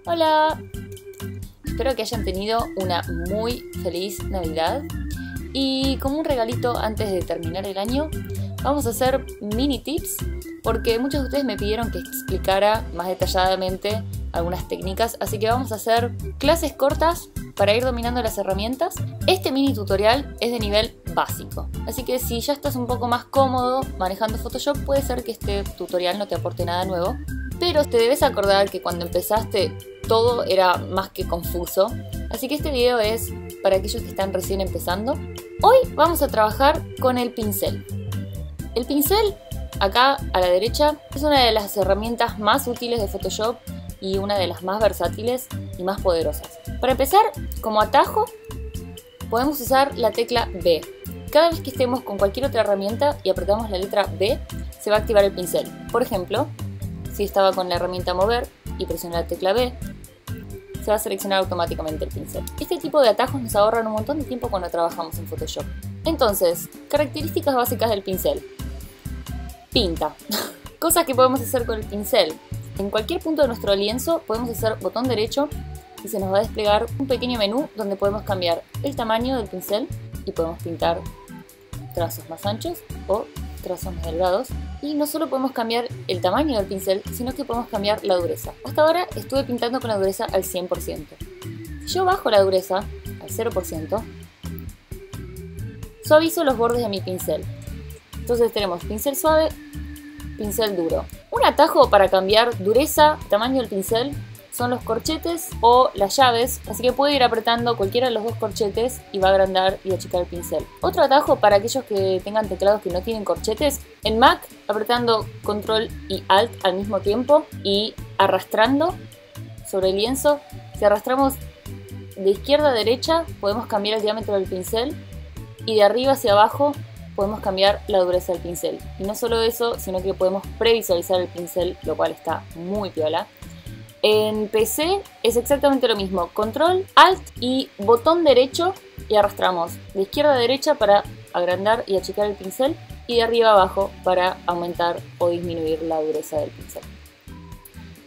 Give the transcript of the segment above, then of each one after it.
Hola, espero que hayan tenido una muy feliz Navidad y como un regalito antes de terminar el año vamos a hacer mini tips porque muchos de ustedes me pidieron que explicara más detalladamente algunas técnicas, así que vamos a hacer clases cortas para ir dominando las herramientas. Este mini tutorial es de nivel básico, así que si ya estás un poco más cómodo manejando Photoshop puede ser que este tutorial no te aporte nada nuevo, pero te debes acordar que cuando empezaste todo era más que confuso, así que este video es para aquellos que están recién empezando. Hoy vamos a trabajar con el pincel. El pincel, acá a la derecha, es una de las herramientas más útiles de Photoshop y una de las más versátiles y más poderosas. Para empezar, como atajo, podemos usar la tecla B. Cada vez que estemos con cualquier otra herramienta y apretamos la letra B, se va a activar el pincel. Por ejemplo, si estaba con la herramienta mover y presioné la tecla B, se va a seleccionar automáticamente el pincel. Este tipo de atajos nos ahorran un montón de tiempo cuando trabajamos en Photoshop. Entonces, características básicas del pincel. Pinta. Cosas que podemos hacer con el pincel. En cualquier punto de nuestro lienzo podemos hacer botón derecho y se nos va a desplegar un pequeño menú donde podemos cambiar el tamaño del pincel y podemos pintar trazos más anchos o trazos más delgados. Y no solo podemos cambiar el tamaño del pincel, sino que podemos cambiar la dureza. Hasta ahora estuve pintando con la dureza al 100%. Si yo bajo la dureza al 0%, suavizo los bordes de mi pincel. Entonces tenemos pincel suave, pincel duro. Un atajo para cambiar dureza, tamaño del pincel, son los corchetes o las llaves, así que puedo ir apretando cualquiera de los dos corchetes y va a agrandar y achicar el pincel. Otro atajo para aquellos que tengan teclados que no tienen corchetes, en Mac apretando Control y Alt al mismo tiempo y arrastrando sobre el lienzo. Si arrastramos de izquierda a derecha podemos cambiar el diámetro del pincel y de arriba hacia abajo podemos cambiar la dureza del pincel. Y no solo eso, sino que podemos previsualizar el pincel, lo cual está muy piola. En PC es exactamente lo mismo, Control, Alt y botón derecho y arrastramos de izquierda a derecha para agrandar y achicar el pincel y de arriba a abajo para aumentar o disminuir la dureza del pincel.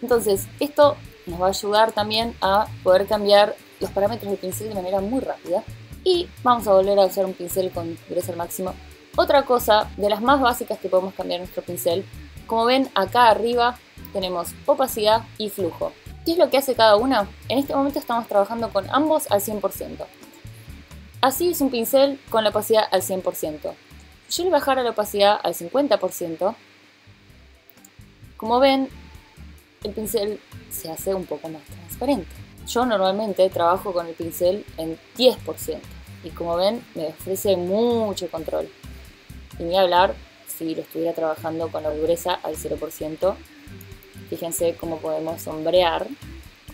Entonces esto nos va a ayudar también a poder cambiar los parámetros del pincel de manera muy rápida y vamos a volver a usar un pincel con dureza al máximo. Otra cosa de las más básicas que podemos cambiar en nuestro pincel, como ven acá arriba tenemos opacidad y flujo. ¿Qué es lo que hace cada una? En este momento estamos trabajando con ambos al 100%. Así es un pincel con la opacidad al 100%. Si yo le bajara la opacidad al 50%, como ven, el pincel se hace un poco más transparente. Yo normalmente trabajo con el pincel en 10% y como ven me ofrece mucho control. Y ni hablar si lo estuviera trabajando con la dureza al 0%. Fíjense cómo podemos sombrear.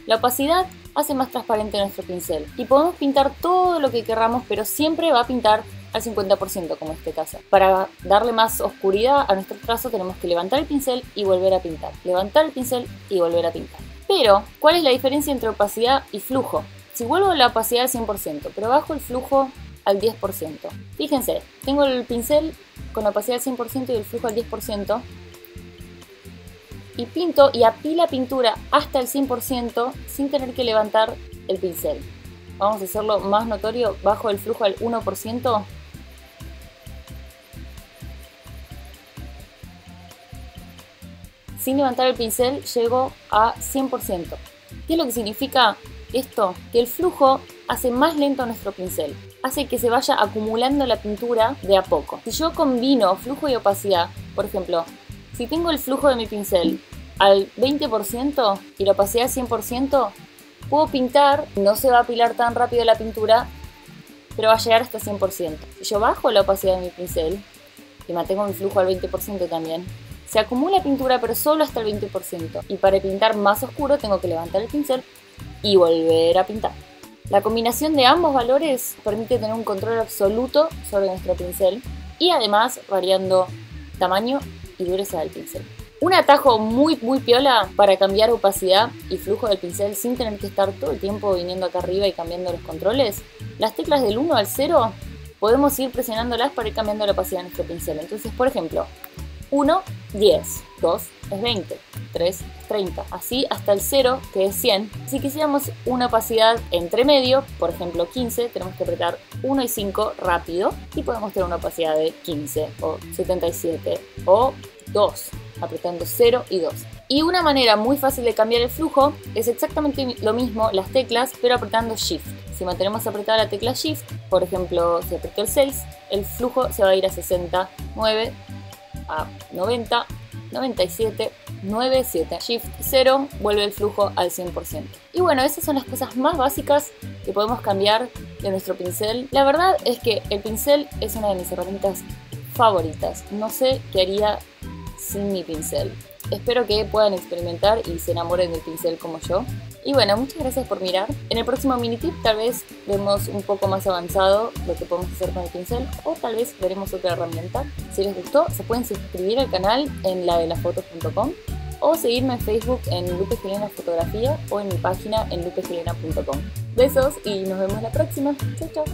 La opacidad hace más transparente nuestro pincel y podemos pintar todo lo que queramos, pero siempre va a pintar al 50% como en este caso. Para darle más oscuridad a nuestro trazo tenemos que levantar el pincel y volver a pintar. Levantar el pincel y volver a pintar. Pero, ¿cuál es la diferencia entre opacidad y flujo? Si vuelvo a la opacidad al 100%, pero bajo el flujo al 10%. Fíjense, tengo el pincel con la opacidad al 100% y el flujo al 10%. Y pinto y apilo la pintura hasta el 100% sin tener que levantar el pincel. Vamos a hacerlo más notorio, bajo el flujo al 1%. Sin levantar el pincel llego a 100%. ¿Qué es lo que significa esto? Que el flujo hace más lento a nuestro pincel. Hace que se vaya acumulando la pintura de a poco. Si yo combino flujo y opacidad, por ejemplo, si tengo el flujo de mi pincel al 20% y la opacidad al 100%, puedo pintar, no se va a apilar tan rápido la pintura, pero va a llegar hasta 100%. Si yo bajo la opacidad de mi pincel y mantengo mi flujo al 20% también, se acumula pintura pero solo hasta el 20%. Y para pintar más oscuro tengo que levantar el pincel y volver a pintar. La combinación de ambos valores permite tener un control absoluto sobre nuestro pincel y además variando tamaño y dureza del pincel. Un atajo muy piola para cambiar opacidad y flujo del pincel sin tener que estar todo el tiempo viniendo acá arriba y cambiando los controles. Las teclas del 1 al 0 podemos ir presionándolas para ir cambiando la opacidad de nuestro pincel. Entonces, por ejemplo, 1, 10, 2 es 20, 3 es 30, así hasta el 0, que es 100. Si quisiéramos una opacidad entre medio, por ejemplo 15, tenemos que apretar 1 y 5 rápido y podemos tener una opacidad de 15 o 77 o 2, apretando 0 y 2. Y una manera muy fácil de cambiar el flujo es exactamente lo mismo, las teclas, pero apretando Shift. Si mantenemos apretada la tecla Shift, por ejemplo, si aprieto el 6, el flujo se va a ir a 69, a 90, 97, 97. Shift 0 vuelve el flujo al 100%. Y bueno, esas son las cosas más básicas que podemos cambiar de nuestro pincel. La verdad es que el pincel es una de mis herramientas favoritas. No sé qué haría sin mi pincel. Espero que puedan experimentar y se enamoren del pincel como yo. Y bueno, muchas gracias por mirar. En el próximo mini tip tal vez vemos un poco más avanzado lo que podemos hacer con el pincel, o tal vez veremos otra herramienta. Si les gustó, se pueden suscribir al canal en ladelafotos.com o seguirme en Facebook en Lupe Gilena Fotografía o en mi página en lupegilena.com. Besos y nos vemos la próxima. Chau, chau.